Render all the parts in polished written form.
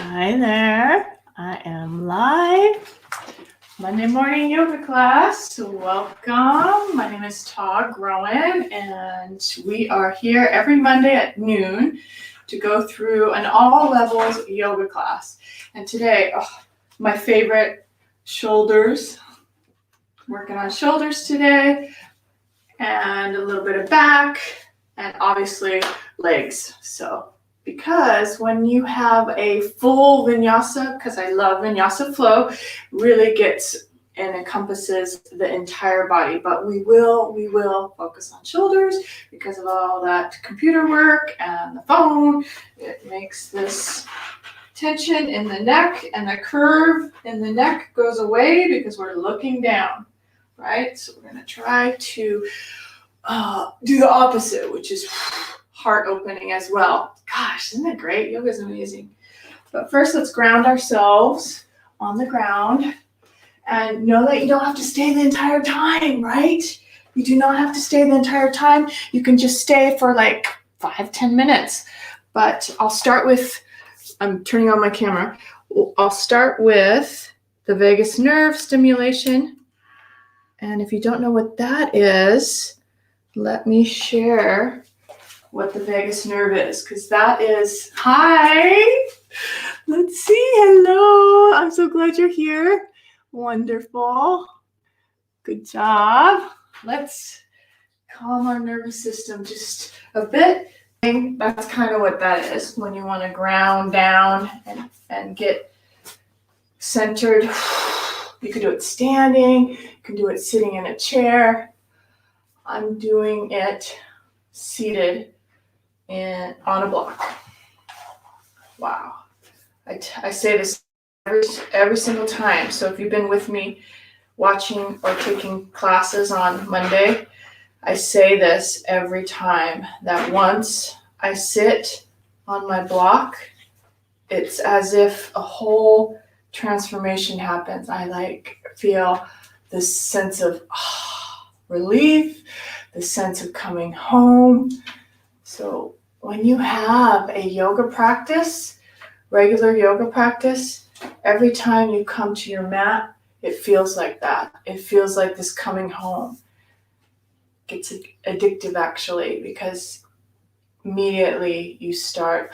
Hi there, I am live. Monday morning yoga class, so welcome. My name is Tahgroen, and we are here every Monday at noon to go through an all levels yoga class. And today, my favorite, shoulders. Working on shoulders today, and a little bit of back, and obviously legs. So because when you have a full vinyasa, because I love vinyasa flow, really gets and encompasses the entire body. But we will focus on shoulders because of all that computer work and the phone. It makes this tension in the neck, and the curve in the neck goes away because we're looking down, right? So we're going to try to do the opposite, which is heart opening as well. Gosh, isn't that great? Yoga is amazing. But first, let's ground ourselves on the ground and know that you don't have to stay the entire time, right? You do not have to stay the entire time. You can just stay for like 5-10 minutes. But I'll start with, I'm turning on my camera. I'll start with the vagus nerve stimulation. And if you don't know what that is, let me share what the vagus nerve is, because that is, hi, let's see, hello, I'm so glad you're here, wonderful, good job. Let's calm our nervous system just a bit. That's kind of what that is, when you want to ground down and get centered. You can do it standing, you can do it sitting in a chair. I'm doing it seated on a block. Wow. I say this every single time. So if you've been with me watching or taking classes on Monday, I say this every time, that once I sit on my block, it's as if a whole transformation happens. I feel this sense of relief, the sense of coming home. So when you have a yoga practice, regular yoga practice, every time you come to your mat, it feels like that. It feels like this coming home. It's addictive actually, because immediately you start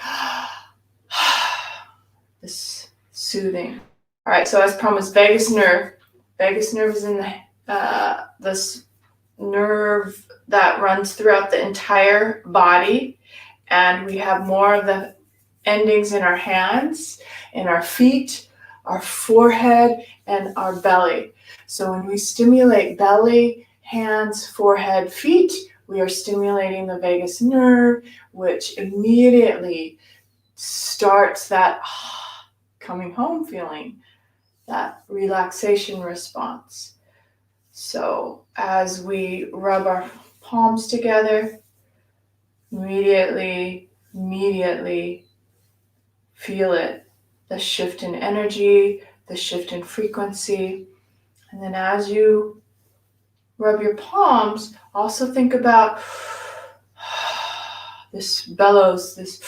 this soothing. All right, so as promised, vagus nerve. Vagus nerve is in this nerve that runs throughout the entire body, and we have more of the endings in our hands, in our feet, our forehead, and our belly. So when we stimulate belly, hands, forehead, feet, we are stimulating the vagus nerve, which immediately starts that coming home feeling, that relaxation response. So as we rub our palms together, immediately feel it, the shift in energy, the shift in frequency. And then as you rub your palms, also think about this bellows, this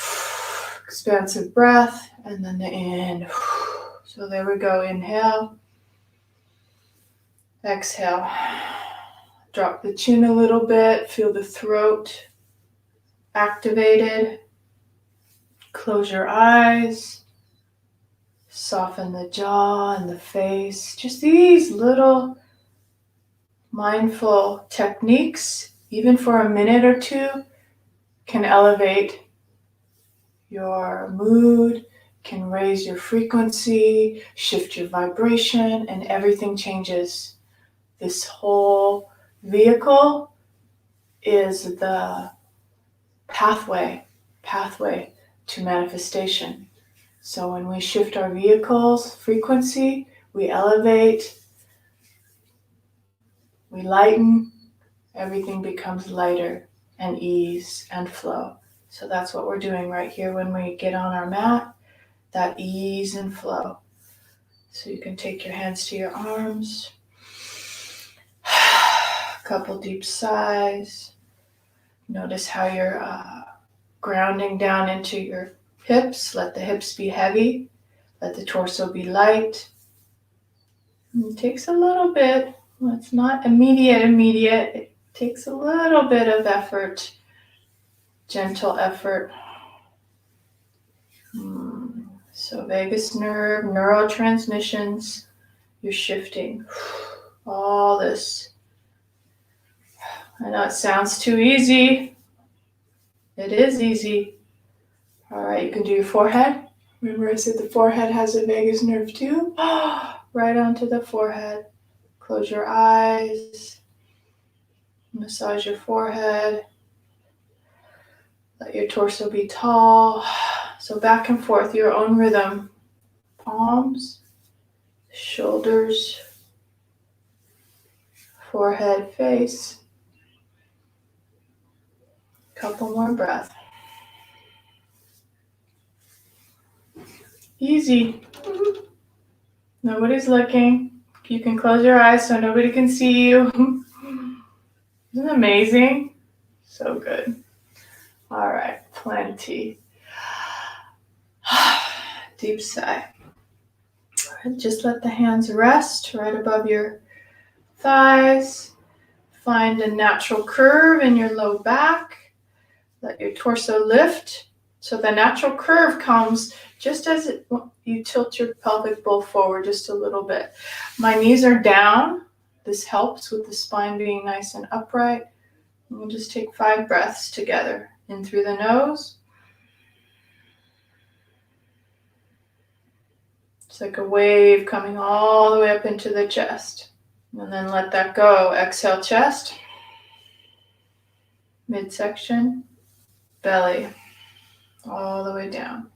expansive breath, and then the in. So there we go, inhale. Exhale. Drop the chin a little bit, feel the throat activated. Close your eyes. Soften the jaw and the face. Just these little mindful techniques, even for a minute or two, can elevate your mood, can raise your frequency, shift your vibration, and everything changes. This whole vehicle is the pathway to manifestation. So when we shift our vehicle's frequency, we elevate, we lighten, everything becomes lighter and ease and flow. So that's what we're doing right here when we get on our mat, that ease and flow. So you can take your hands to your arms. Couple deep sighs. Notice how you're grounding down into your hips. Let the hips be heavy. Let the torso be light. And it takes a little bit. Well, it's not immediate. It takes a little bit of effort, gentle effort. So vagus nerve, neurotransmissions, you're shifting. All this. I know it sounds too easy. It is easy. All right, you can do your forehead. Remember I said the forehead has a vagus nerve too? Right onto the forehead. Close your eyes. Massage your forehead. Let your torso be tall. So back and forth, your own rhythm. Palms, shoulders, forehead, face. Couple more breaths. Easy. Nobody's looking. You can close your eyes so nobody can see you. Isn't it amazing? So good. All right, plenty. Deep sigh. And just let the hands rest right above your thighs. Find a natural curve in your low back. Let your torso lift. So the natural curve comes just as you tilt your pelvic bowl forward just a little bit. My knees are down. This helps with the spine being nice and upright. And we'll just take 5 breaths together. In through the nose. It's like a wave coming all the way up into the chest. And then let that go. Exhale, chest. Midsection. Belly. All the way down.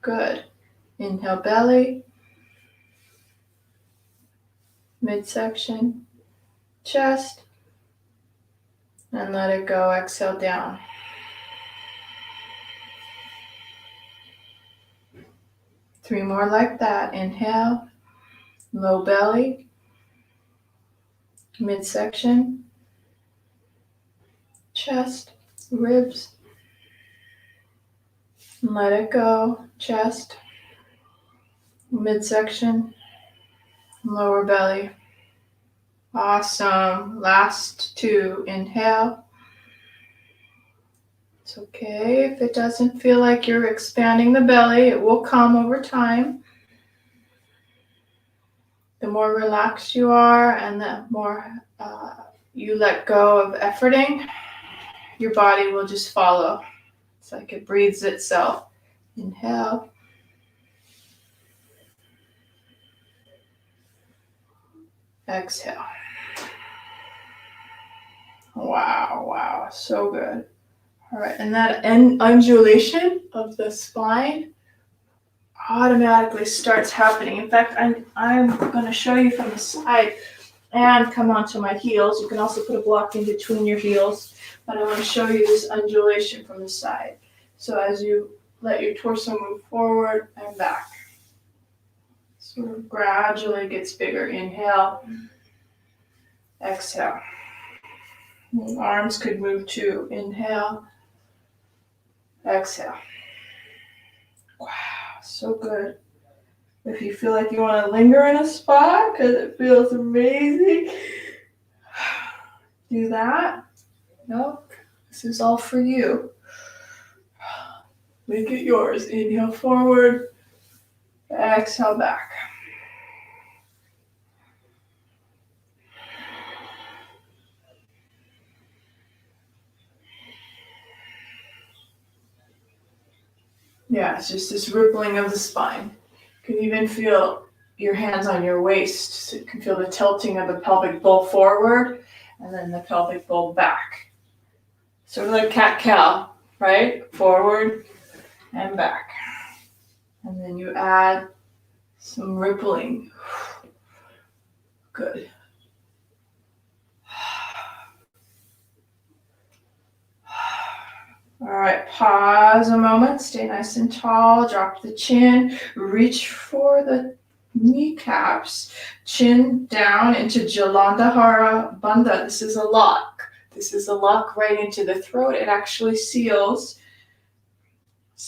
Good. Inhale, belly. Midsection. Chest. And let it go. Exhale, down. Three more like that. Inhale, low belly, midsection, chest, ribs. Let it go. Chest, midsection, lower belly. Awesome. Last 2. Inhale. It's okay if it doesn't feel like you're expanding the belly. It will come over time. The more relaxed you are and the more you let go of efforting, your body will just follow. It's like it breathes itself. Inhale. Exhale. Wow. So good. All right, and that undulation of the spine automatically starts happening. In fact, I'm going to show you from the side and come onto my heels. You can also put a block in between your heels, but I want to show you this undulation from the side. So as you let your torso move forward and back, sort of gradually gets bigger. Inhale, exhale. The arms could move too. Inhale. Exhale. Wow, so good. If you feel like you want to linger in a spot because it feels amazing, do that. Nope, this is all for you. Make it yours. Inhale forward, exhale back. Yeah, it's just this rippling of the spine. You can even feel your hands on your waist. So you can feel the tilting of the pelvic bowl forward and then the pelvic bowl back. Sort of like cat-cow, right? Forward and back. And then you add some rippling. Good. All right, pause a moment, stay nice and tall, drop the chin, reach for the kneecaps, chin down into Jalandhara Bandha. This is a lock. This is a lock right into the throat. It actually seals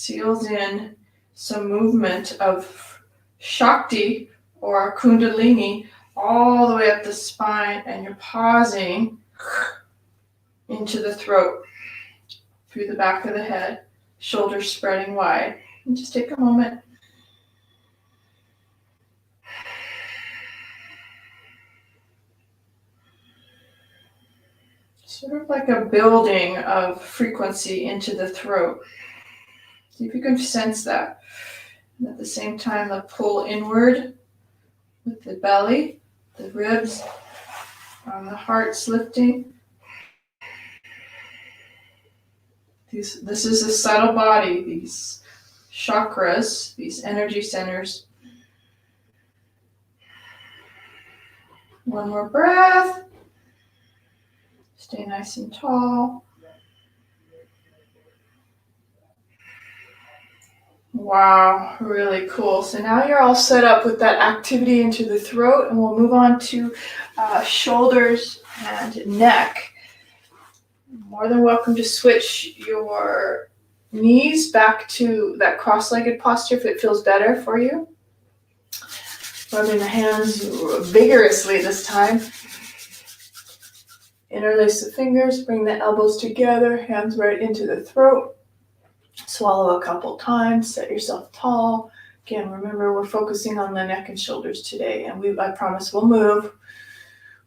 in some movement of Shakti or Kundalini all the way up the spine, and you're pausing into the throat, through the back of the head, shoulders spreading wide. And just take a moment. Sort of like a building of frequency into the throat. See if you can sense that. And at the same time, the pull inward with the belly, the ribs, the heart's lifting. This is a subtle body, these chakras, these energy centers. One more breath. Stay nice and tall. Wow, really cool. So now you're all set up with that activity into the throat, and we'll move on to shoulders and neck. More than welcome to switch your knees back to that cross-legged posture if it feels better for you. Rubbing the hands vigorously this time. Interlace the fingers, bring the elbows together, hands right into the throat. Swallow a couple times, set yourself tall. Again, remember we're focusing on the neck and shoulders today, and I promise we'll move.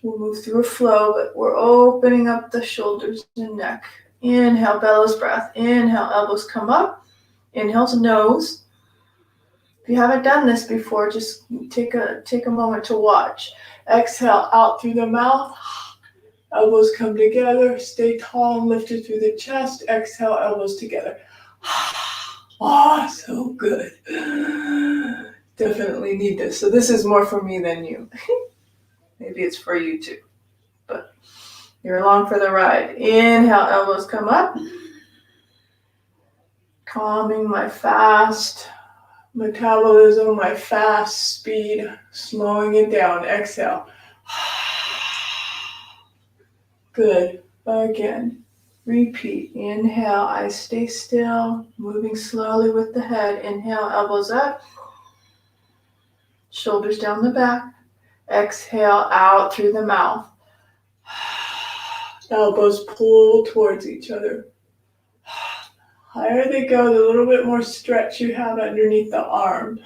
We'll move through a flow, but we're opening up the shoulders and neck. Inhale, bellows breath. Inhale, elbows come up. Inhale to nose. If you haven't done this before, just take a moment to watch. Exhale out through the mouth. Elbows come together. Stay tall and lifted through the chest. Exhale, elbows together. Oh, so good. Definitely need this. So this is more for me than you. Maybe it's for you too. But you're along for the ride. Inhale, elbows come up. Calming my fast metabolism, my fast speed, slowing it down. Exhale. Good. Again. Repeat. Inhale, eyes stay still, moving slowly with the head. Inhale, elbows up. Shoulders down the back. Exhale out through the mouth. Elbows pull towards each other. Higher they go, the little bit more stretch you have underneath the arm.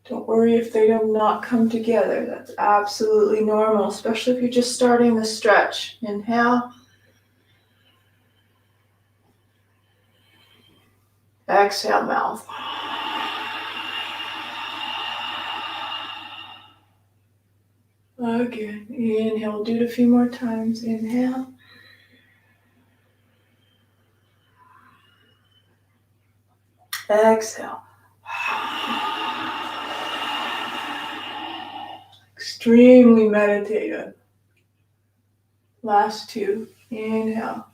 Don't worry if they do not come together. That's absolutely normal, especially if you're just starting the stretch. Inhale. Exhale, mouth. Again, inhale, do it a few more times. Inhale. Exhale. Extremely meditative. Last two. Inhale.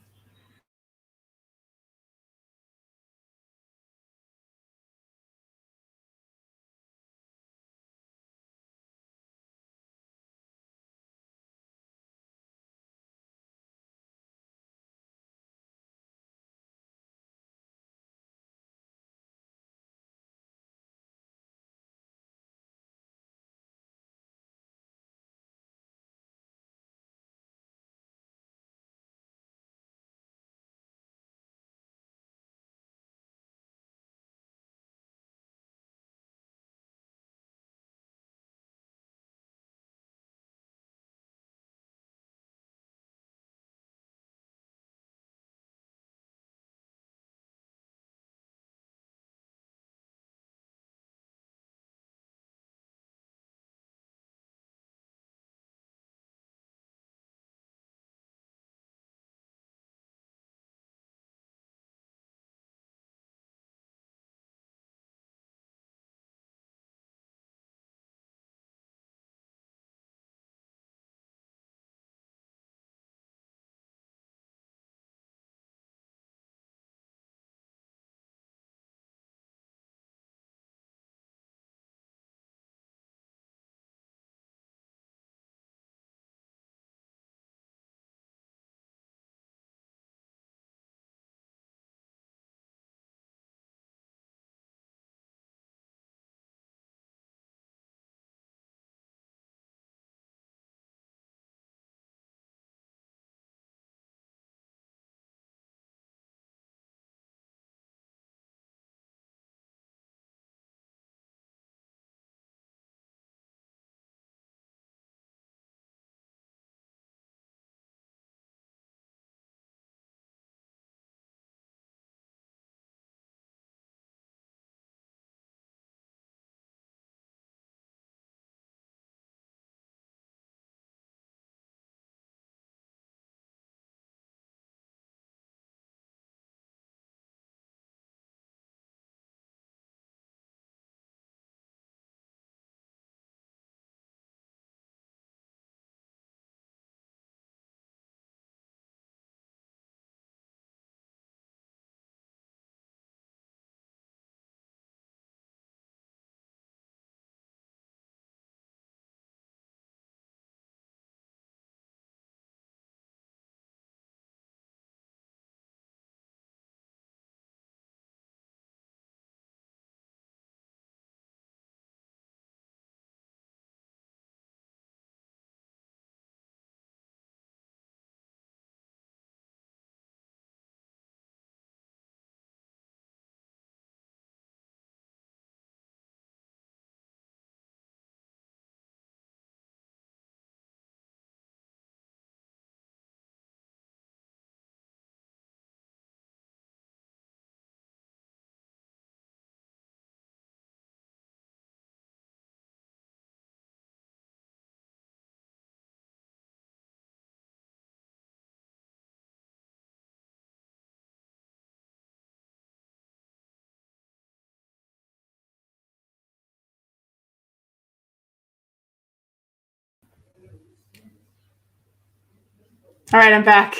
All right, I'm back.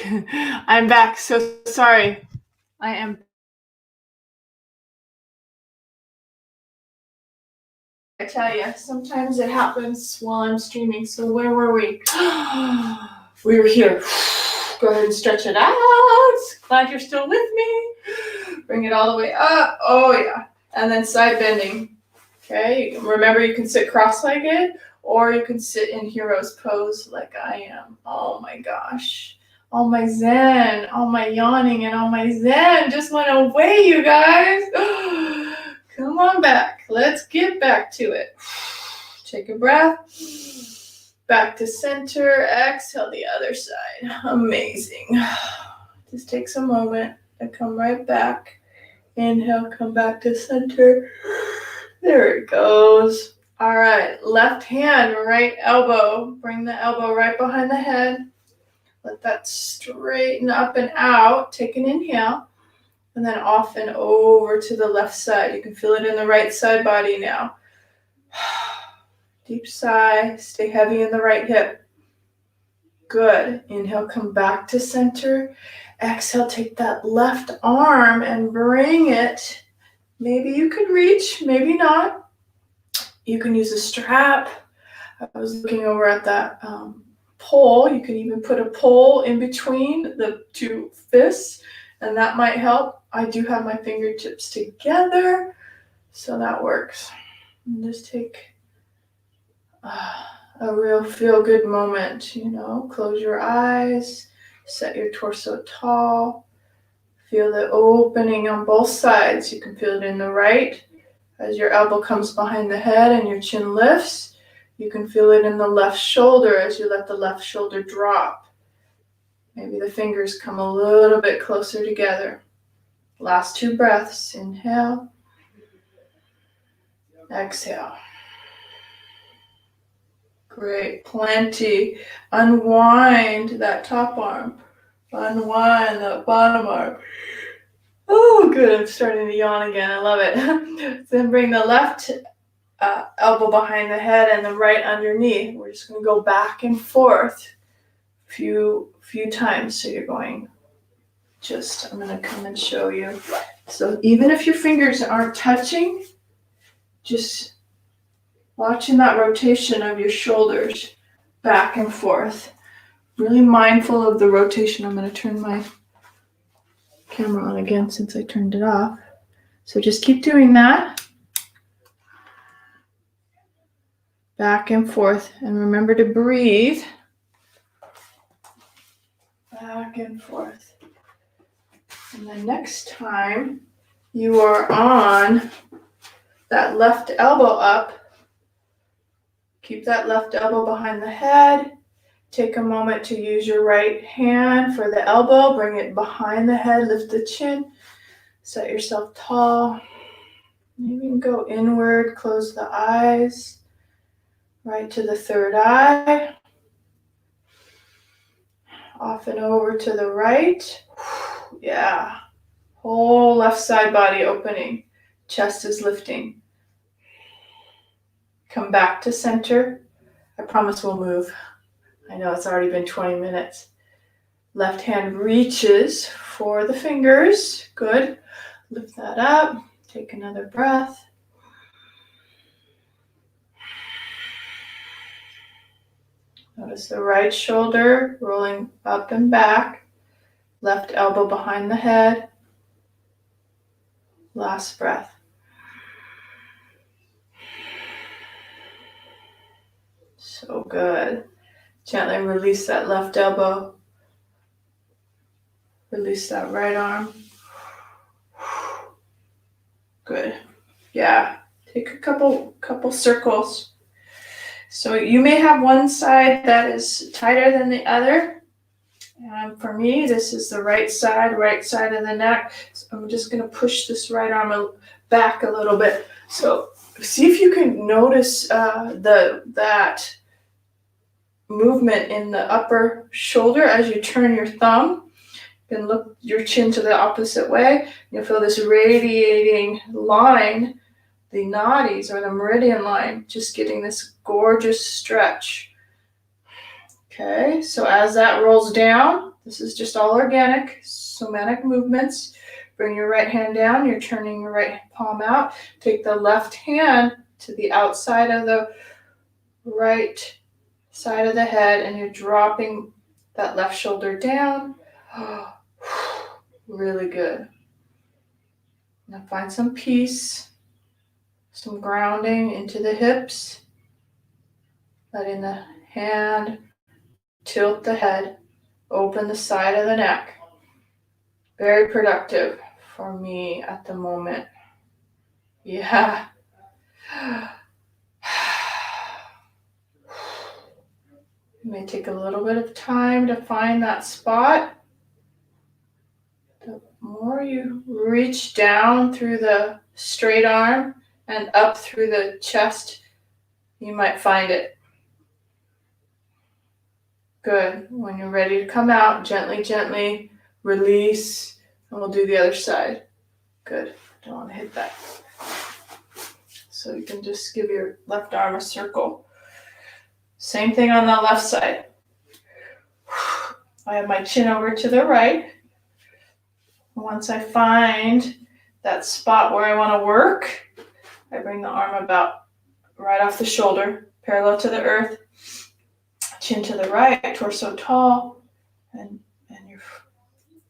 I'm back. So sorry. I am. I tell you, sometimes it happens while I'm streaming. So where were we? We were here. Go ahead and stretch it out. Glad you're still with me. Bring it all the way up. Oh yeah. And then side bending. Okay. Remember, you can sit cross-legged or you can sit in hero's pose like I am. Oh my gosh. All my zen, all my yawning, and all my zen just went away, you guys. Come on back. Let's get back to it. Take a breath. Back to center. Exhale the other side. Amazing. Just takes a moment and come right back. Inhale, come back to center. There it goes. All right. Left hand, right elbow. Bring the elbow right behind the head. Let that straighten up and out. Take an inhale. And then off and over to the left side. You can feel it in the right side body now. Deep sigh. Stay heavy in the right hip. Good. Inhale, come back to center. Exhale, take that left arm and bring it. Maybe you could reach, maybe not. You can use a strap. I was looking over at that pole. You can even put a pole in between the two fists, and that might help. I do have my fingertips together, so that works. And just take a real feel-good moment, Close your eyes, set your torso tall. Feel the opening on both sides. You can feel it in the right as your elbow comes behind the head and your chin lifts. You can feel it in the left shoulder as you let the left shoulder drop. Maybe the fingers come a little bit closer together. Last 2 breaths. Inhale. Exhale. Great. Plenty. Unwind that top arm. Unwind that bottom arm. Oh, good. I'm starting to yawn again. I love it. Then bring the left elbow behind the head and the right underneath. We're just going to go back and forth a few times. So you're going I'm going to come and show you. So even if your fingers aren't touching, just watching that rotation of your shoulders back and forth. Really mindful of the rotation. I'm going to turn my camera on again since I turned it off. So just keep doing that. Back and forth. And remember to breathe. Back and forth. And then next time you are on that left elbow up, keep that left elbow behind the head. Take a moment to use your right hand for the elbow. Bring it behind the head. Lift the chin. Set yourself tall. Maybe you can go inward. Close the eyes. Right to the third eye. Off and over to the right. Yeah. Whole left side body opening. Chest is lifting. Come back to center. I promise we'll move. I know it's already been 20 minutes. Left hand reaches for the fingers. Good. Lift that up. Take another breath. Notice the right shoulder rolling up and back. Left elbow behind the head. Last breath. So good. Gently release that left elbow. Release that right arm. Good. Yeah. Take a couple circles. So you may have one side that is tighter than the other. And for me, this is the right side of the neck. So I'm just going to push this right arm back a little bit. So see if you can notice that movement in the upper shoulder as you turn your thumb. You can look your chin to the opposite way. You'll feel this radiating line, the nadis or the meridian line, just getting this gorgeous stretch. Okay, so as that rolls down, this is just all organic, somatic movements. Bring your right hand down, you're turning your right palm out. Take the left hand to the outside of the right side of the head, and you're dropping that left shoulder down. Really good. Now find some peace, some grounding into the hips, letting the hand tilt the head, open the side of the neck. Very productive for me at the moment. Yeah. You may take a little bit of time to find that spot. The more you reach down through the straight arm and up through the chest, you might find it. Good. When you're ready to come out, gently, gently release, and we'll do the other side. Good. Don't want to hit that. So you can just give your left arm a circle. Same thing on the left side. I have my chin over to the right. Once I find that spot where I want to work, I bring the arm about right off the shoulder, parallel to the earth, chin to the right, torso tall, and your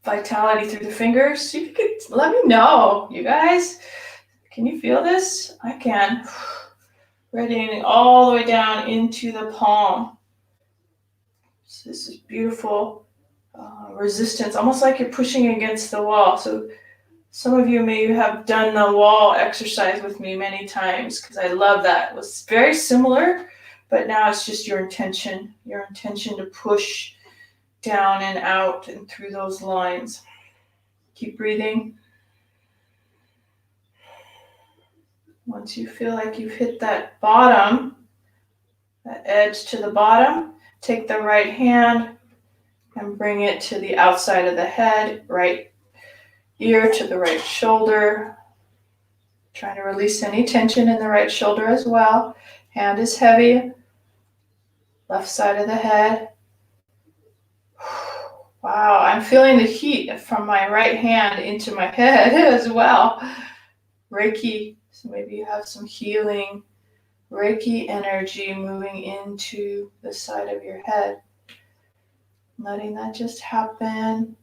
vitality through the fingers. You could let me know, you guys. Can you feel this? I can. Radiating all the way down into the palm. So this is beautiful resistance, almost like you're pushing against the wall. So some of you may have done the wall exercise with me many times, because I love that. It was very similar, but now it's just your intention to push down and out and through those lines. Keep breathing. Once you feel like you've hit that bottom, that edge to the bottom, take the right hand and bring it to the outside of the head, right ear to the right shoulder. Trying to release any tension in the right shoulder as well. Hand is heavy, left side of the head. Wow, I'm feeling the heat from my right hand into my head as well. Reiki, so maybe you have some healing Reiki energy moving into the side of your head. Letting that just happen.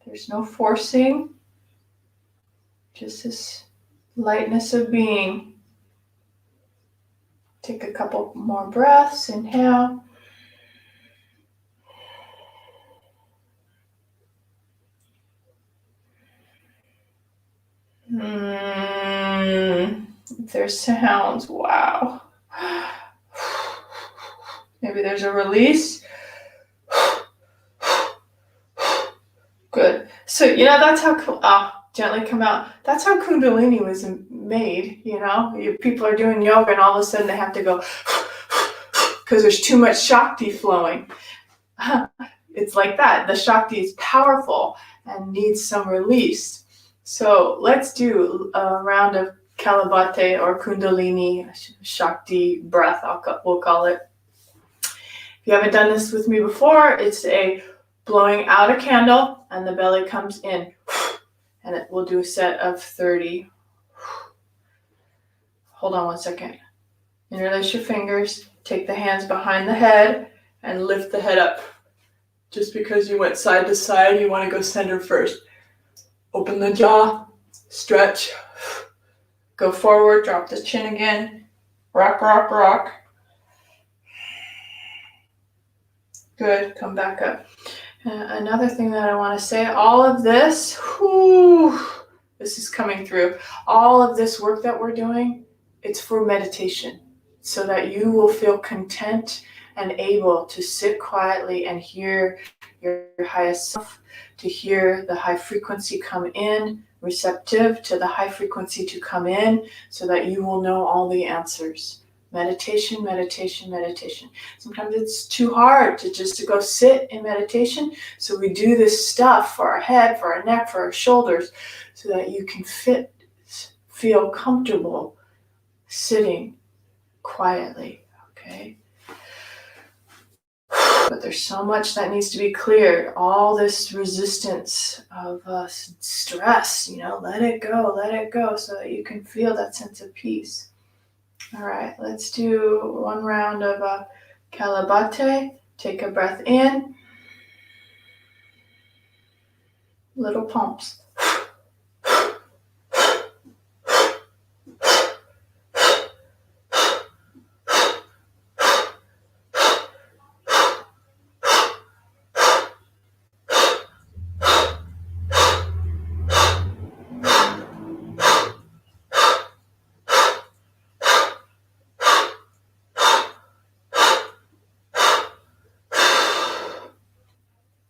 There's no forcing, just this lightness of being. Take a couple more breaths. Inhale. If there's sounds, wow. Maybe there's a release. Good. So, that's how, gently come out. That's how Kundalini was made, People are doing yoga and all of a sudden they have to go because there's too much Shakti flowing. It's like that. The Shakti is powerful and needs some release. So let's do a round of Kalabate or Kundalini Shakti breath, we'll call it. If you haven't done this with me before, it's a blowing out a candle and the belly comes in. And we'll do a set of 30. Hold on one second. Interlace your fingers, take the hands behind the head and lift the head up. Just because you went side to side, you want to go center first. Open the jaw, stretch, go forward, drop the chin again, rock, rock, rock. Good, come back up. Another thing that I want to say, all of this, this is coming through. All of this work that we're doing, it's for meditation, so that you will feel content and able to sit quietly and hear your highest self, to hear the high frequency come in, receptive to the high frequency to come in, so that you will know all the answers. Meditation, meditation, meditation. Sometimes it's too hard to go sit in meditation. So we do this stuff for our head, for our neck, for our shoulders, so that you can feel comfortable sitting quietly. Okay. But there's so much that needs to be cleared. All this resistance of stress, let it go so that you can feel that sense of peace. All right, let's do one round of Kalabate. Take a breath in. Little pumps.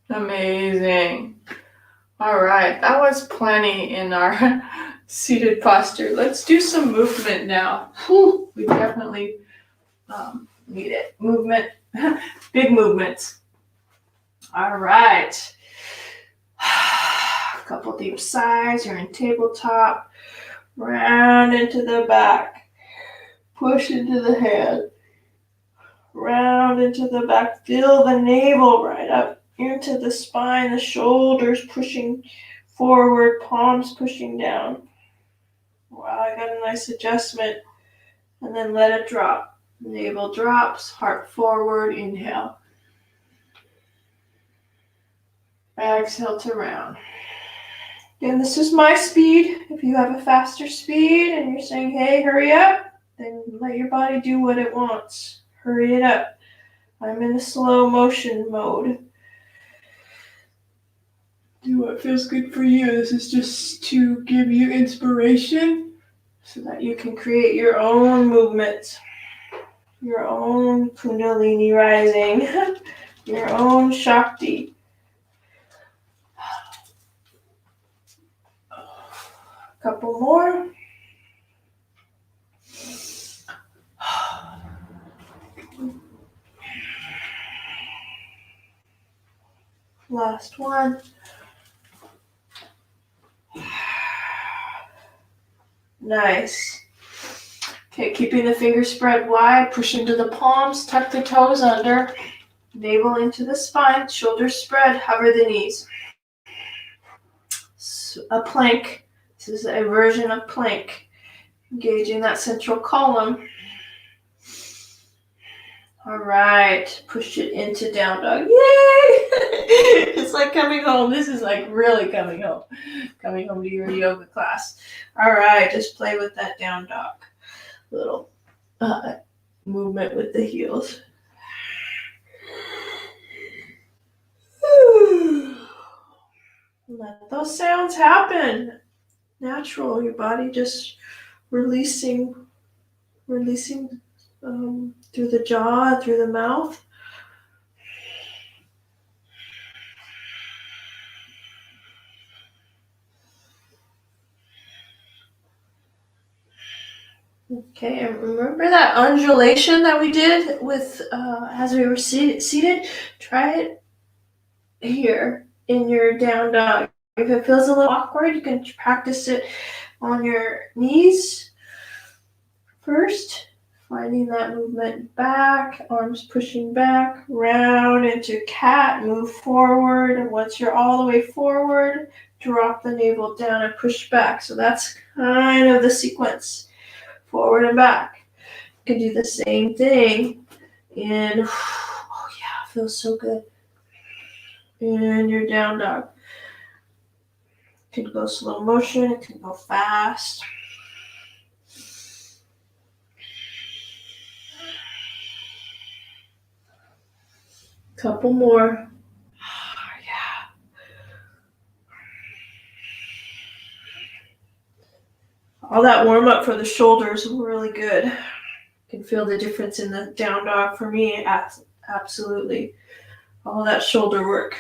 Amazing. All right, that was plenty in our seated posture. Let's do some movement now. Whew, we definitely need it. Movement, big movements. All right. A couple deep sighs. You're in tabletop. Round into the back. Push into the head. Round into the back. Feel the navel right up into the spine, the shoulders pushing forward, palms pushing down. Wow, I got a nice adjustment. And then let it drop. Navel drops, heart forward, inhale. Exhale to round. Again, this is my speed. If you have a faster speed and you're saying, hey, hurry up, then let your body do what it wants. Hurry it up. I'm in the slow motion mode. Do what feels good for you. This is just to give you inspiration so that you can create your own movements, your own Kundalini rising, your own Shakti. A couple more. Last one. Nice. Okay, keeping the fingers spread wide, push into the palms, tuck the toes under, navel into the spine, shoulders spread, hover the knees. A plank. This is a version of plank. Engaging that central column. All right, push it into down dog. Yay! It's like coming home. This is like really coming home to your yoga class. All right, just play with that down dog. Little movement with the heels. Let those sounds happen. Natural, your body just releasing through the jaw, through the mouth. Okay, and remember that undulation that we did with as we were seated? Try it here in your down dog. If it feels a little awkward, you can practice it on your knees first. Finding that movement back, arms pushing back, round into cat, move forward. And once you're all the way forward, drop the navel down and push back. So that's kind of the sequence, forward and back. You can do the same thing in, oh yeah, feels so good. In your down dog. It can go slow motion, it can go fast. Couple more. Yeah. All that warm up for the shoulders was really good. You can feel the difference in the down dog for me. Absolutely. All that shoulder work.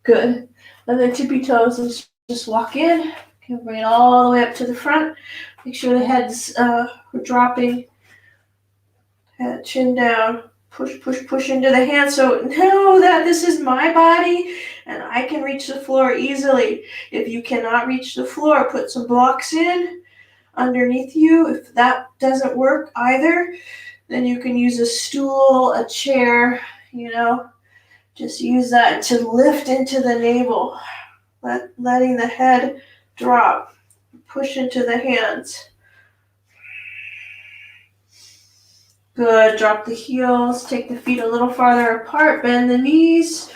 Good. And then tippy toes, let's just walk in. Okay, bring it all the way up to the front. Make sure the head's dropping. Head, chin down. Push, push, push into the hand. So know that this is my body and I can reach the floor easily. If you cannot reach the floor, put some blocks in underneath you. If that doesn't work either, then you can use a stool, a chair, Just use that to lift into the navel, letting the head drop. Push into the hands. Good. Drop the heels. Take the feet a little farther apart. Bend the knees.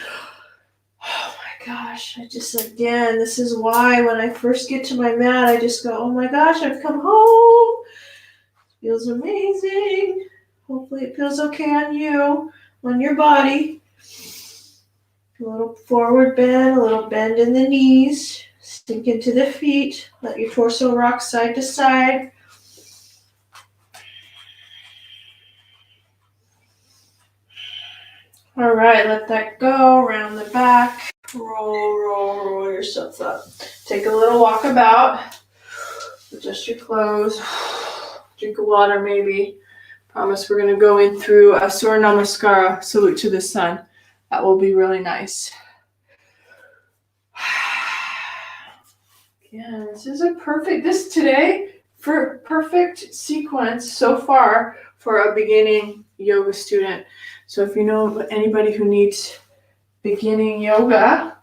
Oh my gosh. This is why when I first get to my mat, I just go, oh my gosh, I've come home. Feels amazing. Hopefully it feels okay on you, on your body. A little forward bend, a little bend in the knees. Sink into the feet. Let your torso rock side to side. All right, let that go. Round the back. Roll yourself up. Take a little walk about. Adjust your clothes. Drink of water maybe. Promise we're going to go in through a Surya Namaskara, salute to the sun. That will be really nice. Yeah, this is perfect sequence so far for a beginning yoga student. So if you know anybody who needs beginning yoga,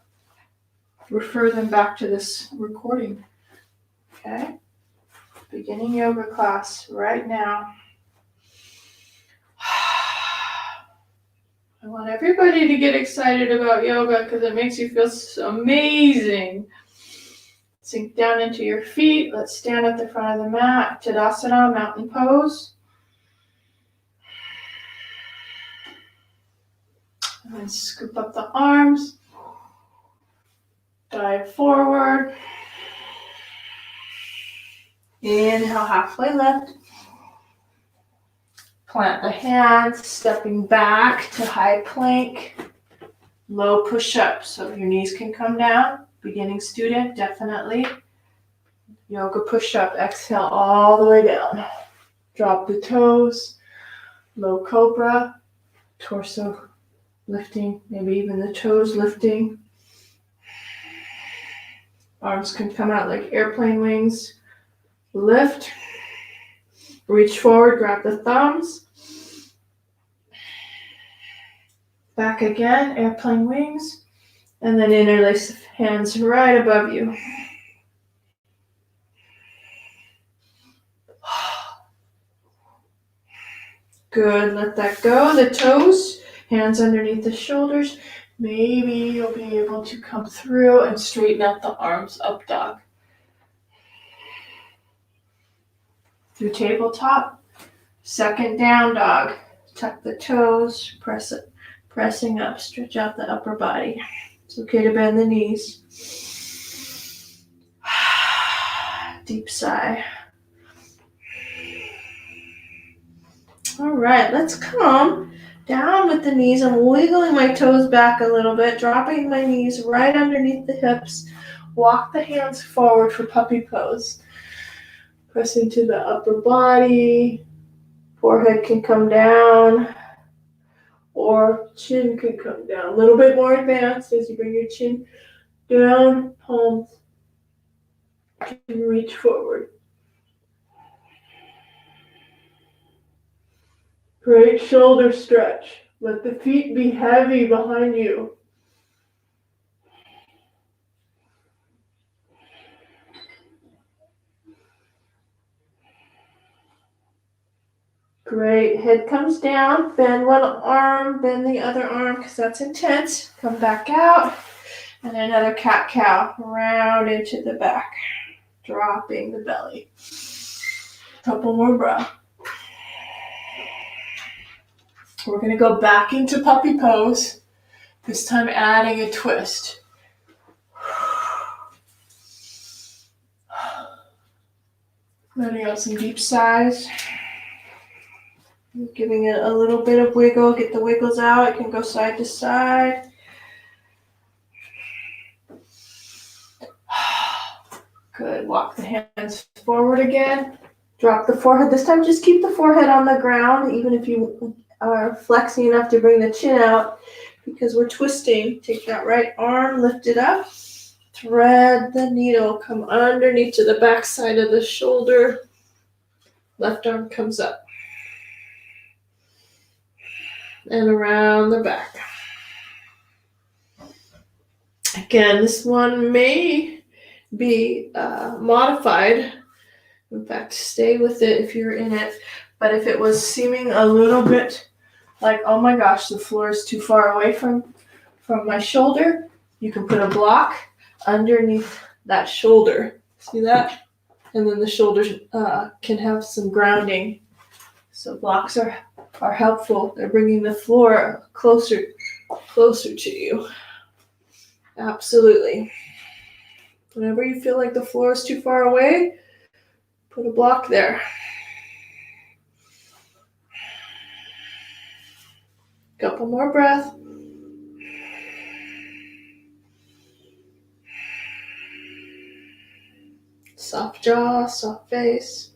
refer them back to this recording. Okay? Beginning yoga class right now. I want everybody to get excited about yoga because it makes you feel so amazing. Sink down into your feet. Let's stand at the front of the mat. Tadasana, mountain pose. And then scoop up the arms. Dive forward. Inhale, halfway lift. Plant the hands, stepping back to high plank. Low push-up, so your knees can come down. Beginning student, definitely. Yoga push-up, exhale all the way down. Drop the toes. Low cobra. Torso lifting, maybe even the toes lifting. Arms can come out like airplane wings. Lift. Reach forward, grab the thumbs. Back again, airplane wings. And then interlace the hands right above you. Good, let that go. The toes, hands underneath the shoulders. Maybe you'll be able to come through and straighten out the arms, up dog. Through tabletop. Second down dog. Tuck the toes, pressing up, stretch out the upper body. It's okay to bend the knees. Deep sigh. All right, let's come down with the knees. I'm wiggling my toes back a little bit, dropping my knees right underneath the hips. Walk the hands forward for puppy pose. Press into the upper body. Forehead can come down, or chin can come down. A little bit more advanced as you bring your chin down, palms can reach forward. Great shoulder stretch. Let the feet be heavy behind you. Great. Head comes down. Bend one arm, bend the other arm because that's intense. Come back out. And another cat-cow. Round into the back. Dropping the belly. Couple more breaths. We're going to go back into puppy pose. This time adding a twist. Letting out some deep sighs. Giving it a little bit of wiggle. Get the wiggles out. It can go side to side. Good. Walk the hands forward again. Drop the forehead. This time just keep the forehead on the ground, even if you are flexing enough to bring the chin out, because we're twisting. Take that right arm, lift it up. Thread the needle. Come underneath to the back side of the shoulder. Left arm comes up. And around the back. Again, this one may be modified. In fact, stay with it if you're in it. But if it was seeming a little bit like, oh my gosh, the floor is too far away from my shoulder, you can put a block underneath that shoulder. See that? And then the shoulders can have some grounding. So blocks are helpful. They're bringing the floor closer to you. Absolutely. Whenever you feel like the floor is too far away, put a block there. Couple more breaths. Soft jaw, soft face.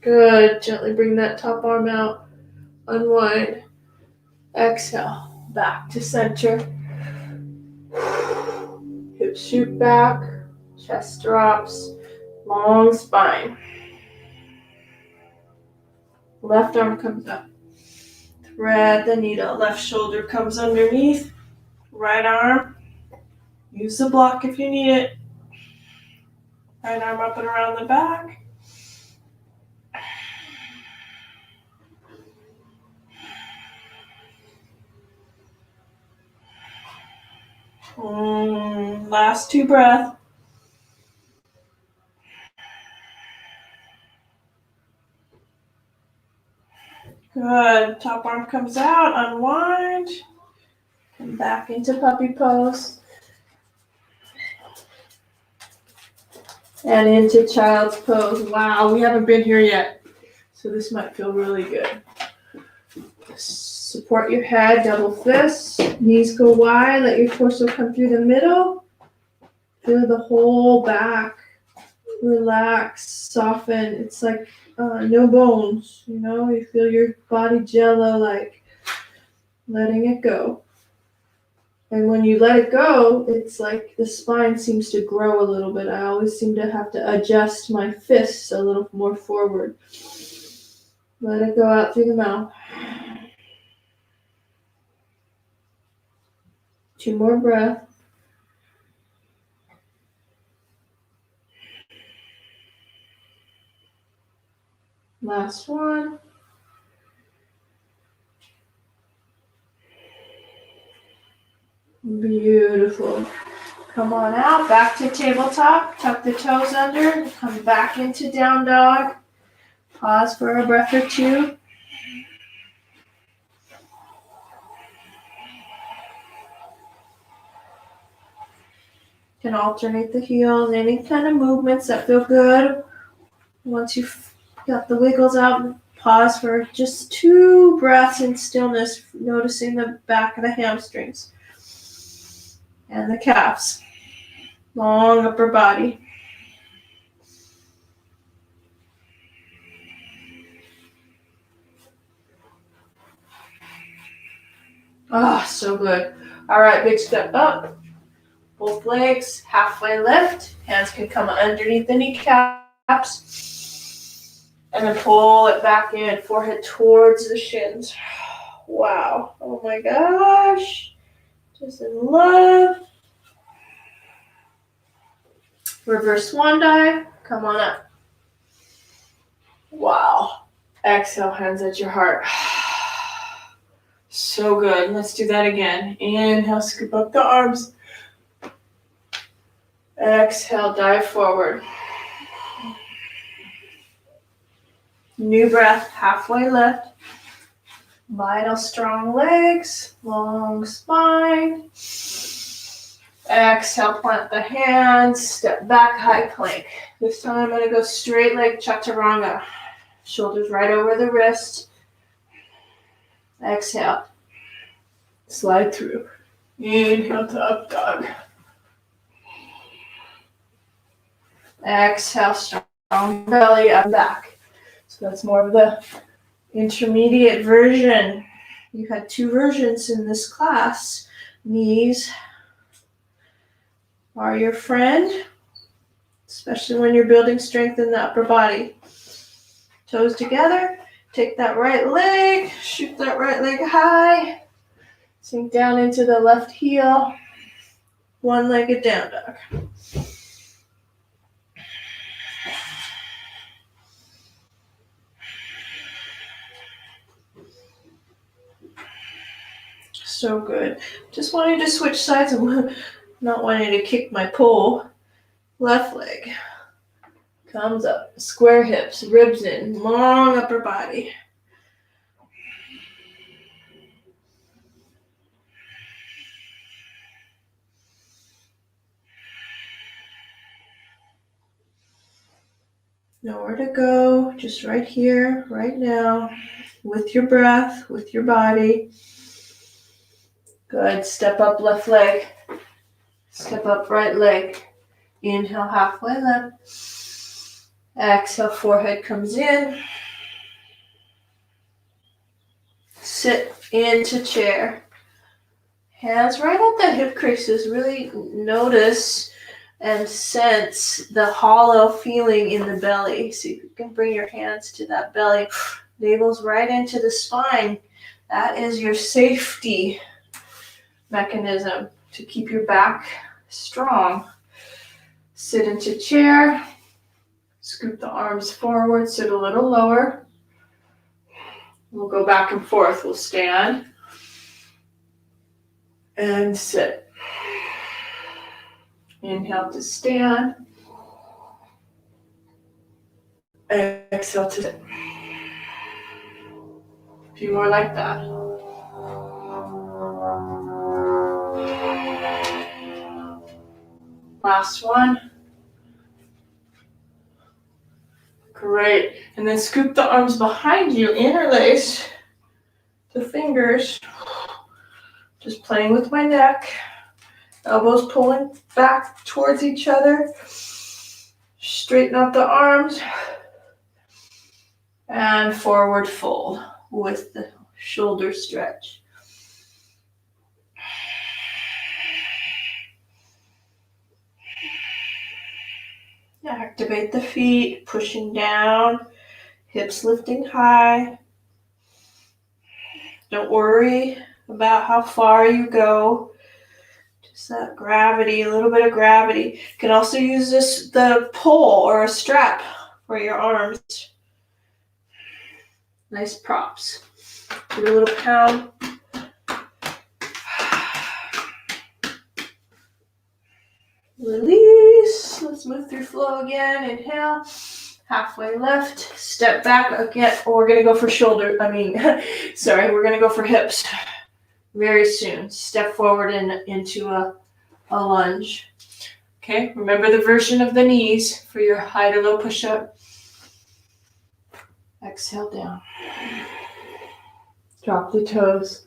Good. Gently bring that top arm out. Unwind. Exhale. Back to center. Hips shoot back. Chest drops. Long spine. Left arm comes up. Thread the needle. Left shoulder comes underneath. Right arm. Use the block if you need it. Right arm up and around the back. Last 2 breaths. Good. Top arm comes out. Unwind. Come back into puppy pose. And into child's pose. Wow, we haven't been here yet. So this might feel really good. Support your head, double fists. Knees go wide. Let your torso come through the middle. Feel the whole back. Relax, soften. It's like no bones, you know? You feel your body jello, like letting it go. And when you let it go, it's like the spine seems to grow a little bit. I always seem to have to adjust my fists a little more forward. Let it go out through the mouth. 2 more breaths. Last one. Beautiful. Come on out, back to tabletop. Tuck the toes under. Come back into down dog. Pause for a breath or 2. You can alternate the heels, any kind of movements that feel good. Once you've got the wiggles out, pause for just 2 breaths in stillness, noticing the back of the hamstrings and the calves. Long upper body. Ah, so good. All right, big step up. Both legs, halfway lift. Hands can come underneath the kneecaps. And then pull it back in, forehead towards the shins. Wow. Oh my gosh. Just in love. Reverse swan dive. Come on up. Wow. Exhale, hands at your heart. So good. Let's do that again. Inhale, scoop up the arms. Exhale, dive forward. New breath, halfway lift. Vital, strong legs, long spine. Exhale, plant the hands, step back, high plank. This time I'm going to go straight leg chaturanga. Shoulders right over the wrist. Exhale. Slide through. Inhale to up dog. Exhale, strong belly, up back. So that's more of the intermediate version. You had 2 versions in this class. Knees are your friend, especially when you're building strength in the upper body. Toes together. Take that right leg, shoot that right leg high. Sink down into the left heel. One-legged down dog. So good. Just wanting to switch sides. I'm not wanting to kick my pole. Left leg. Comes up. Square hips. Ribs in. Long upper body. Nowhere to go. Just right here, right now. With your breath, with your body. Good. Step up left leg. Step up right leg. Inhale, halfway lift. Exhale, forehead comes in. Sit into chair. Hands right at the hip creases. Really notice and sense the hollow feeling in the belly. So you can bring your hands to that belly. Navel's right into the spine. That is your safety mechanism to keep your back strong. Sit into chair. Scoop the arms forward. Sit a little lower. We'll go back and forth. We'll stand and sit. Inhale to stand. Exhale to sit. A few more like that. Last one. Great. And then scoop the arms behind you, interlace the fingers. Just playing with my neck. Elbows pulling back towards each other. Straighten out the arms. And forward fold with the shoulder stretch. Activate the feet, pushing down, hips lifting high. Don't worry about how far you go. Just that gravity, a little bit of gravity. You can also use the pole or a strap for your arms. Nice props. Give it a little pound. Release. Let's move through flow again. Inhale. Halfway left. Step back again. Oh, we're going to go for shoulder. We're going to go for hips very soon. Step forward into a lunge. Okay, remember the version of the knees for your high to low push-up. Exhale down. Drop the toes.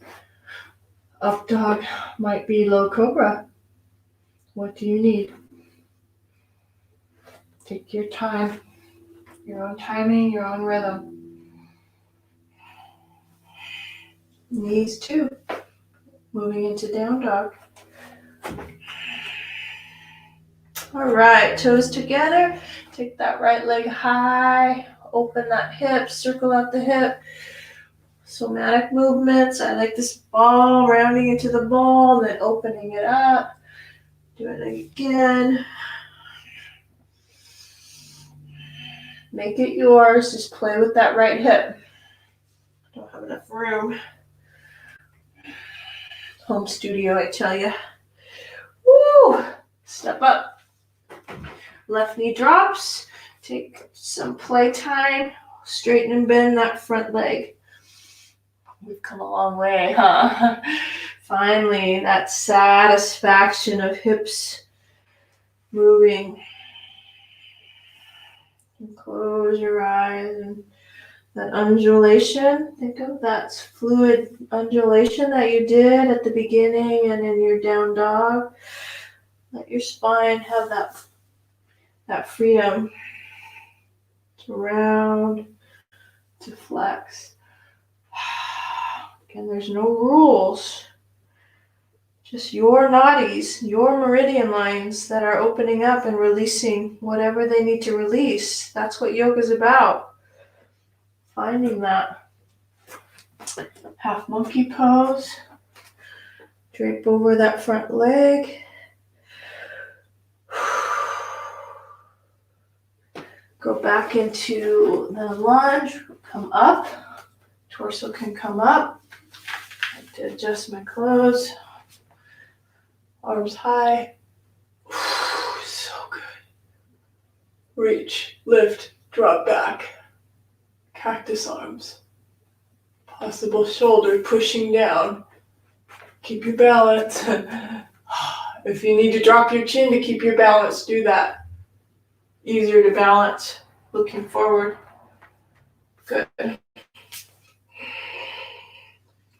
Up dog might be low cobra. What do you need? Take your time. Your own timing, your own rhythm. Knees too. Moving into down dog. All right, toes together. Take that right leg high. Open that hip, circle out the hip. Somatic movements. I like this ball, rounding into the ball, then opening it up. Do it again. Make it yours. Just play with that right hip. Don't have enough room. Home studio, I tell you. Woo! Step up. Left knee drops. Take some play time. Straighten and bend that front leg. We've come a long way, huh? Finally, that satisfaction of hips moving. And close your eyes and that undulation. Think of that fluid undulation that you did at the beginning and in your down dog. Let your spine have that freedom to round, to flex. Again, there's no rules. Just your nadis, your meridian lines that are opening up and releasing whatever they need to release. That's what yoga is about. Finding that. Half monkey pose. Drape over that front leg. Go back into the lunge, come up. Torso can come up. I have to adjust my clothes. Arms high. So good. Reach, lift, drop back. Cactus arms. Possible shoulder pushing down. Keep your balance. If you need to drop your chin to keep your balance, do that. Easier to balance, looking forward. Good.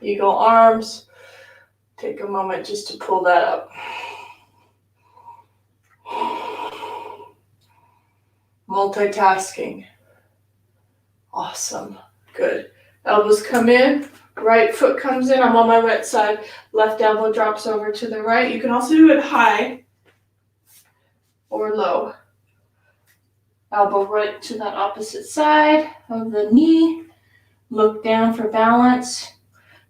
Eagle arms. Take a moment just to pull that up. Multitasking. Awesome. Good. Elbows come in. Right foot comes in. I'm on my right side. Left elbow drops over to the right. You can also do it high or low. Elbow right to that opposite side of the knee. Look down for balance.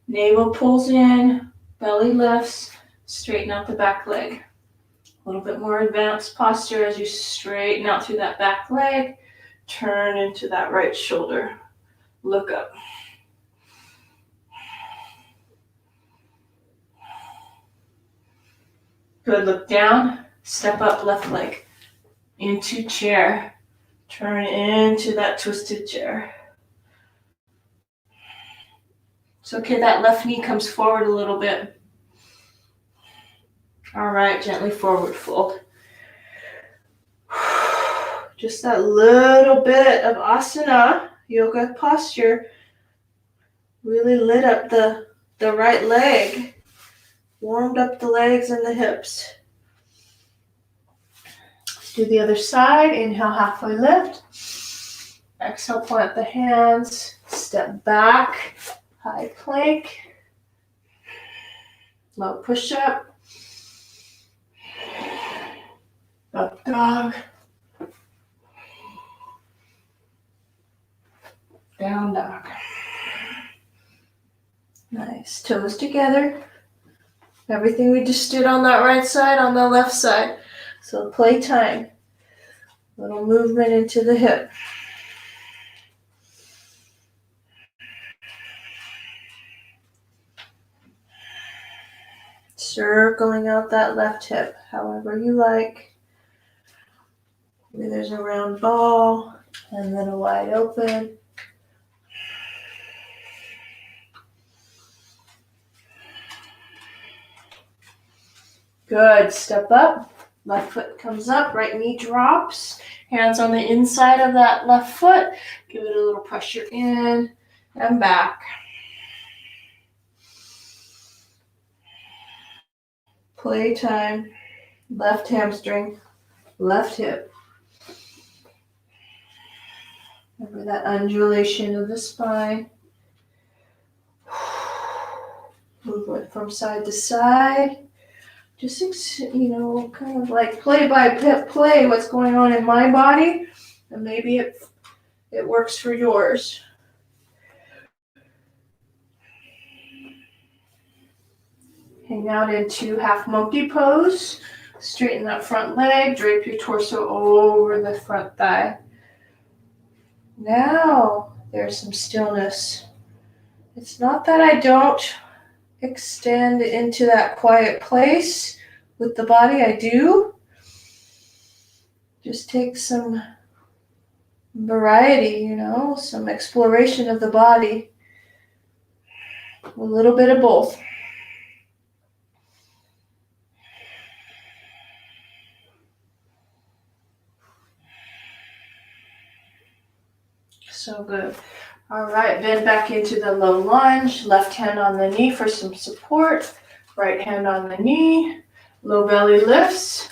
Navel pulls in. Belly lifts. Straighten out the back leg. A little bit more advanced posture as you straighten out through that back leg. Turn into that right shoulder. Look up. Good, look down, step up left leg, into chair, turn into that twisted chair. It's okay, that left knee comes forward a little bit. All right, gently forward fold. Just that little bit of asana, yoga posture, really lit up the right leg. Warmed up the legs and the hips. Let's do the other side. Inhale, halfway lift. Exhale, plant the hands. Step back. High plank. Low push-up. Up dog. Down dog. Nice. Toes together. Everything we just did on that right side, on the left side. So play time. Little movement into the hip. Circling out that left hip, however you like. Maybe there's a round ball and then a wide open. Good. Step up. Left foot comes up. Right knee drops. Hands on the inside of that left foot. Give it a little pressure in and back. Playtime. Left hamstring. Left hip. Remember that undulation of the spine. Movement from side to side. Just, kind of like play by play what's going on in my body, and maybe it works for yours. Hang out into half monkey pose. Straighten that front leg. Drape your torso over the front thigh. Now there's some stillness. It's not that I don't extend into that quiet place with the body. I do. Just take some variety, some exploration of the body. A little bit of both. So good. All right, bend back into the low lunge. Left hand on the knee for some support. Right hand on the knee. Low belly lifts.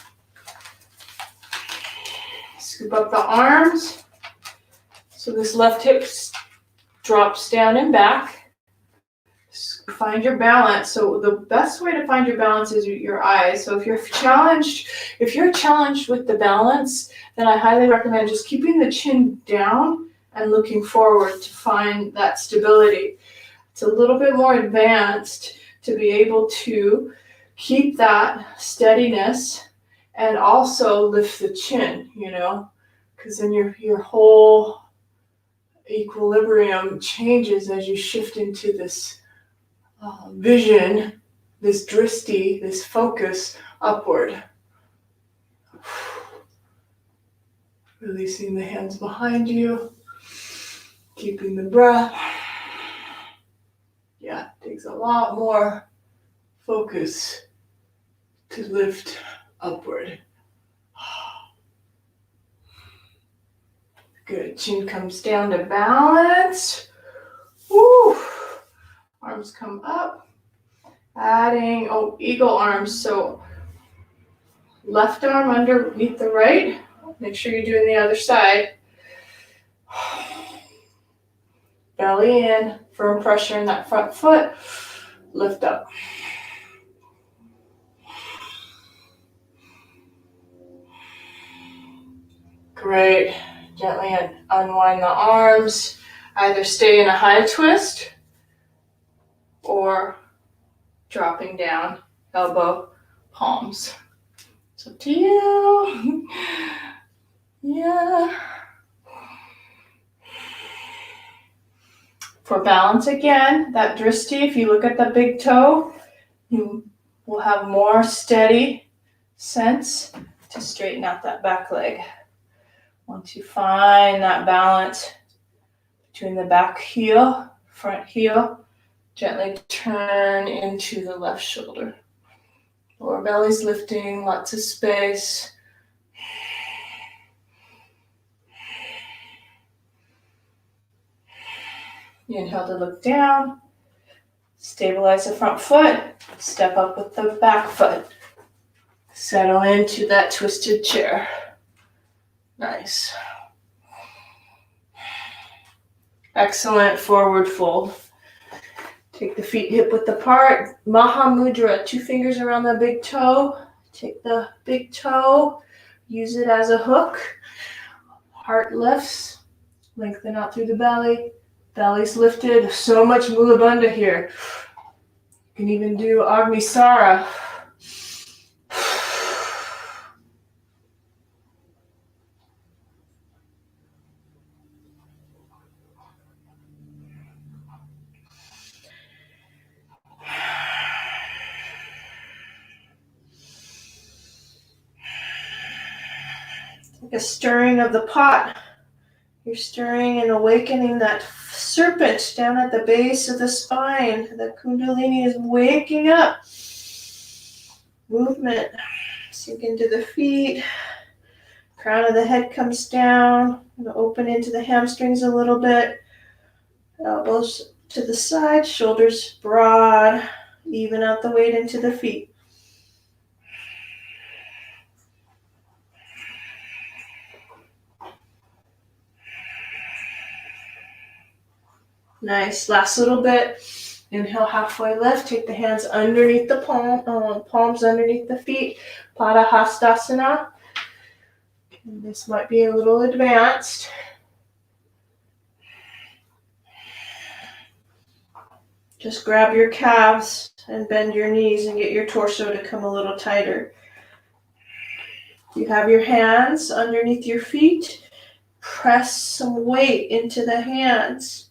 Scoop up the arms. So this left hip drops down and back. Find your balance. So the best way to find your balance is your eyes. So if you're challenged with the balance, then I highly recommend just keeping the chin down and looking forward to find that stability. It's a little bit more advanced to be able to keep that steadiness and also lift the chin, because then your whole equilibrium changes as you shift into this vision, this dristi, this focus upward. Releasing the hands behind you, keeping the breath. Yeah, it takes a lot more focus to lift upward. Good. Chin comes down to balance. Woo. Arms come up. Adding, eagle arms. So left arm underneath the right. Make sure you're doing the other side. Belly in. Firm pressure in that front foot. Lift up. Great. Gently unwind the arms. Either stay in a high twist or dropping down, elbow, palms. It's up to you. Yeah. For balance again, that dristi, if you look at the big toe, you will have more steady sense to straighten out that back leg. Once you find that balance between the back heel, front heel, gently turn into the left shoulder. Lower belly's lifting, lots of space. Inhale to look down. Stabilize the front foot. Step up with the back foot. Settle into that twisted chair. Nice. Excellent forward fold. Take the feet hip width apart. Maha Mudra, 2 fingers around the big toe. Take the big toe, use it as a hook. Heart lifts, lengthen out through the belly. Belly's lifted. So much Mula Bandha here. You can even do Agnisara. Like a stirring of the pot. You're stirring and awakening that serpent down at the base of the spine. The Kundalini is waking up. Movement. Sink into the feet. Crown of the head comes down. Open into the hamstrings a little bit. Elbows to the side. Shoulders broad. Even out the weight into the feet. Nice. Last little bit. Inhale, halfway lift. Take the hands underneath the palms underneath the feet. Padahastasana. And this might be a little advanced. Just grab your calves and bend your knees and get your torso to come a little tighter. You have your hands underneath your feet. Press some weight into the hands.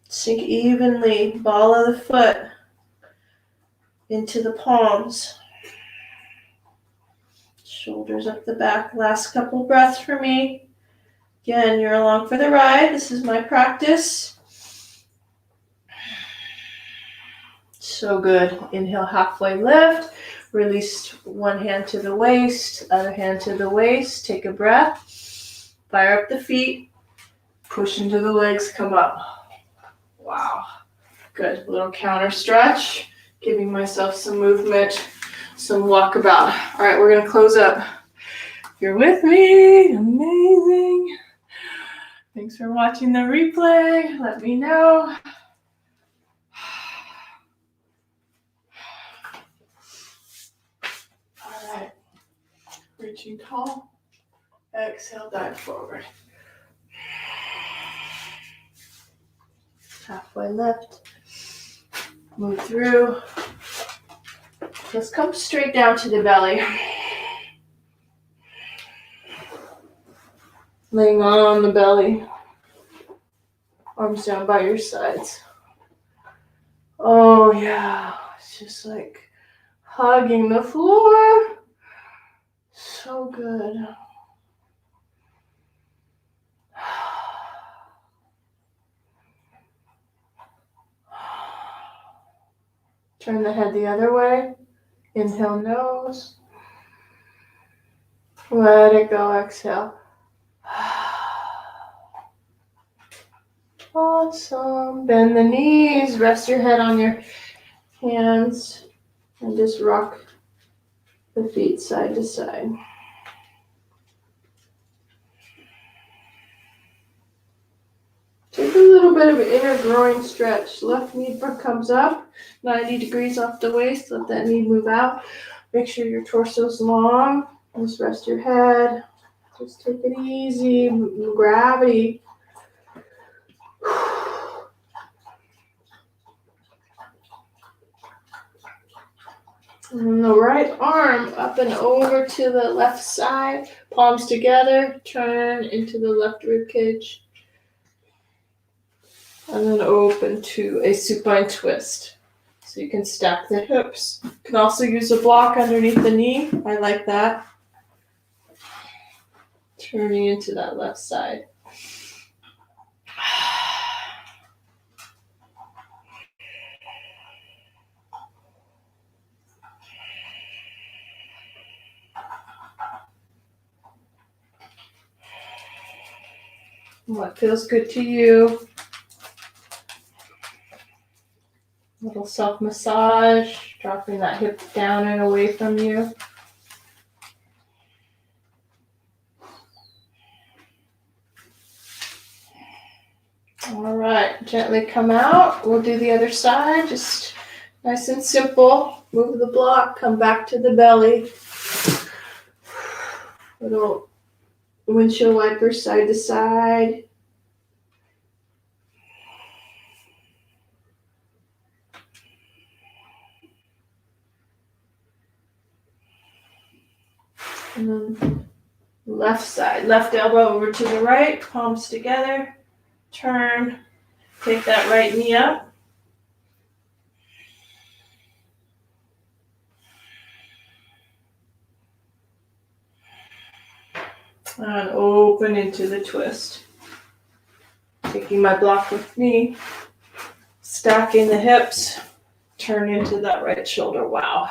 Sink evenly, ball of the foot into the palms. Shoulders up the back. Last couple breaths for me. Again, you're along for the ride. This is my practice. So good. Inhale, halfway lift. Release one hand to the waist, other hand to the waist. Take a breath. Fire up the feet. Push into the legs, come up. Wow. Good. Little counter stretch. Giving myself some movement, some walkabout. All right, we're going to close up. If you're with me, amazing. Thanks for watching the replay. Let me know. All right. Reaching tall. Exhale, dive forward. Halfway lift. Move through. Let's come straight down to the belly. Laying on the belly. Arms down by your sides. Oh yeah, it's just like hugging the floor. So good. Turn the head the other way. Inhale, nose. Let it go, exhale. Awesome. Bend the knees, rest your head on your hands, and just rock the feet side to side. Take a little bit of inner groin stretch. Left knee comes up, 90 degrees off the waist. Let that knee move out. Make sure your torso's long. Just rest your head. Just take it easy. Gravity. And then the right arm up and over to the left side. Palms together. Turn into the left rib cage. And then open to a supine twist. So you can stack the hips. You can also use a block underneath the knee. I like that. Turning into that left side. What feels good to you? Little self-massage, dropping that hip down and away from you. All right, gently come out. We'll do the other side, just nice and simple. Move the block, come back to the belly. Little windshield wipers side to side. And then left side, left elbow over to the right, palms together. Turn, take that right knee up. And open into the twist. Taking my block with me. Stacking the hips. Turn into that right shoulder. Wow.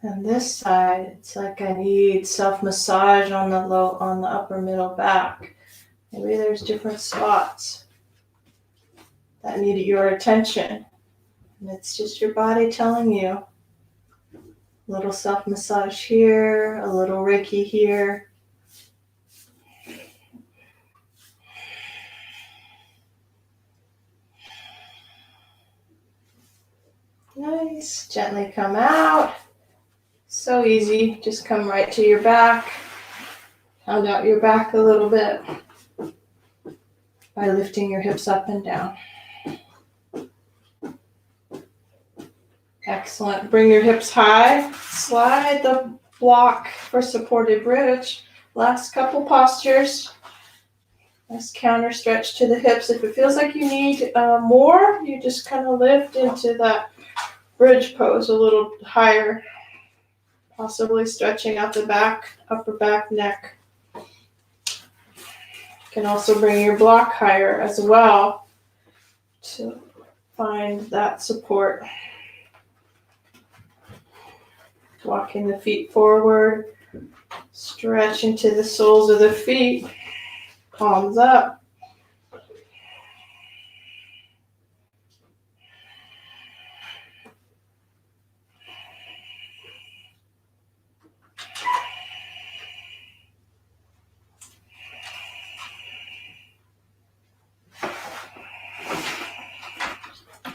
And this side, it's like I need self-massage on the upper middle back. Maybe there's different spots that need your attention. And it's just your body telling you. A little self-massage here, a little Reiki here. Nice. Gently come out. So easy. Just come right to your back. Pound out your back a little bit by lifting your hips up and down. Excellent. Bring your hips high. Slide the block for supported bridge. Last couple postures. Nice counter stretch to the hips. If it feels like you need more, you just kind of lift into that bridge pose a little higher. Possibly stretching out the back, upper back, neck. You can also bring your block higher as well to find that support. Walking the feet forward, stretch into the soles of the feet, palms up.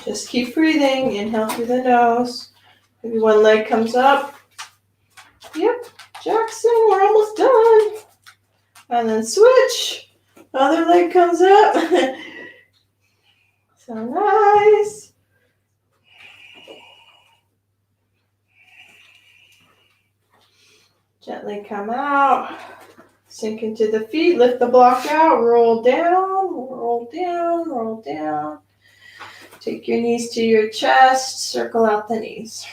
Just keep breathing. Inhale through the nose. Maybe one leg comes up. Yep, Jackson, we're almost done. And then switch. Other leg comes up. So nice. Gently come out. Sink into the feet. Lift the block out. Roll down, roll down, roll down. Take your knees to your chest. Circle out the knees.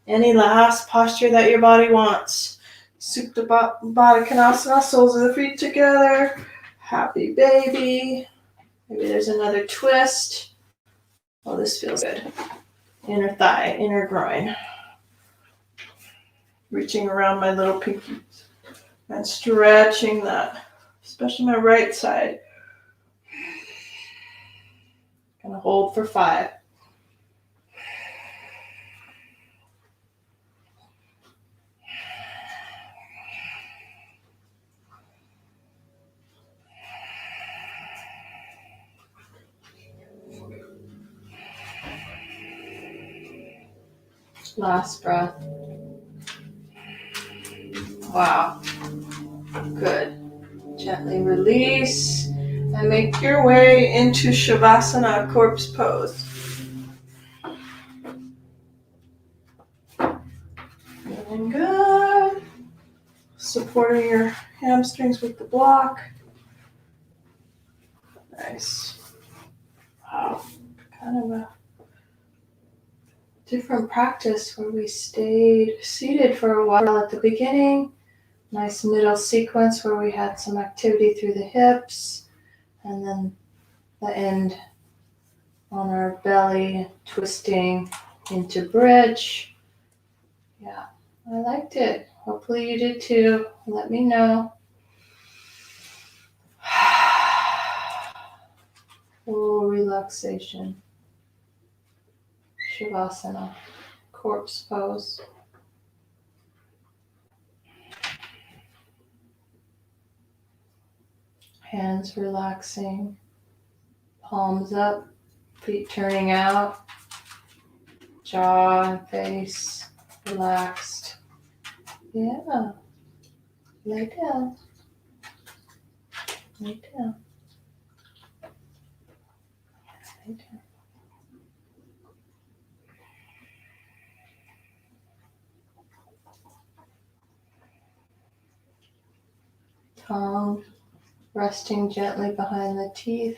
Any last posture that your body wants. Supta Baddha Konasana, soles of the feet together. Happy baby. Maybe there's another twist. Oh, this feels good. Inner thigh, inner groin. Reaching around my little pinky and stretching that, especially my right side. Gonna hold for 5. Last breath. Wow. Good. Gently release and make your way into Shavasana, corpse pose. Feeling good. Supporting your hamstrings with the block. Nice. Wow. Kind of a different practice where we stayed seated for a while at the beginning. Nice middle sequence where we had some activity through the hips, and then the end on our belly, twisting into bridge. Yeah, I liked it. Hopefully you did too. Let me know. Full relaxation. Shavasana, corpse pose. Hands relaxing, palms up, feet turning out, jaw and face relaxed. Yeah, lay down, lay down, lay down. Tongue resting gently behind the teeth.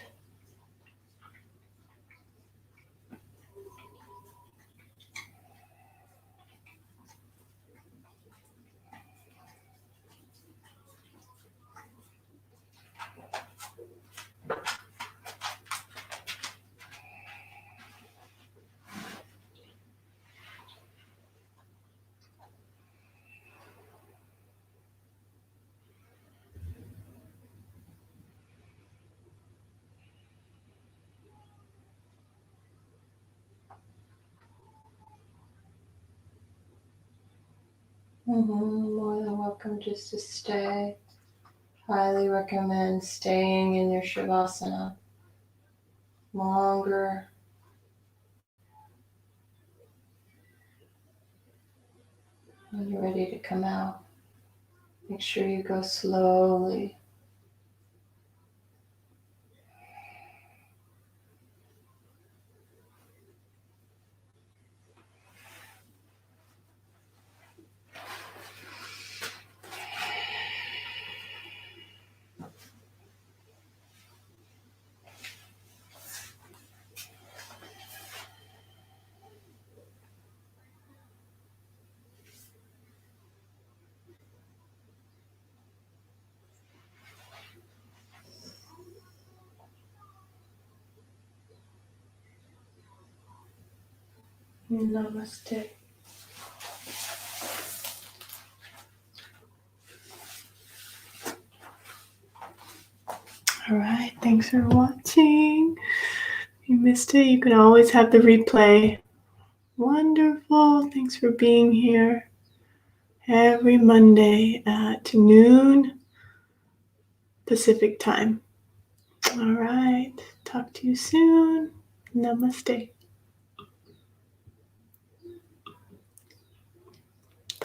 More than welcome just to stay. Highly recommend staying in your Shavasana longer. When you're ready to come out, make sure you go slowly. Namaste. All right, thanks for watching. If you missed it, you can always have the replay. Wonderful. Thanks for being here every Monday at noon Pacific time. All right, talk to you soon. Namaste.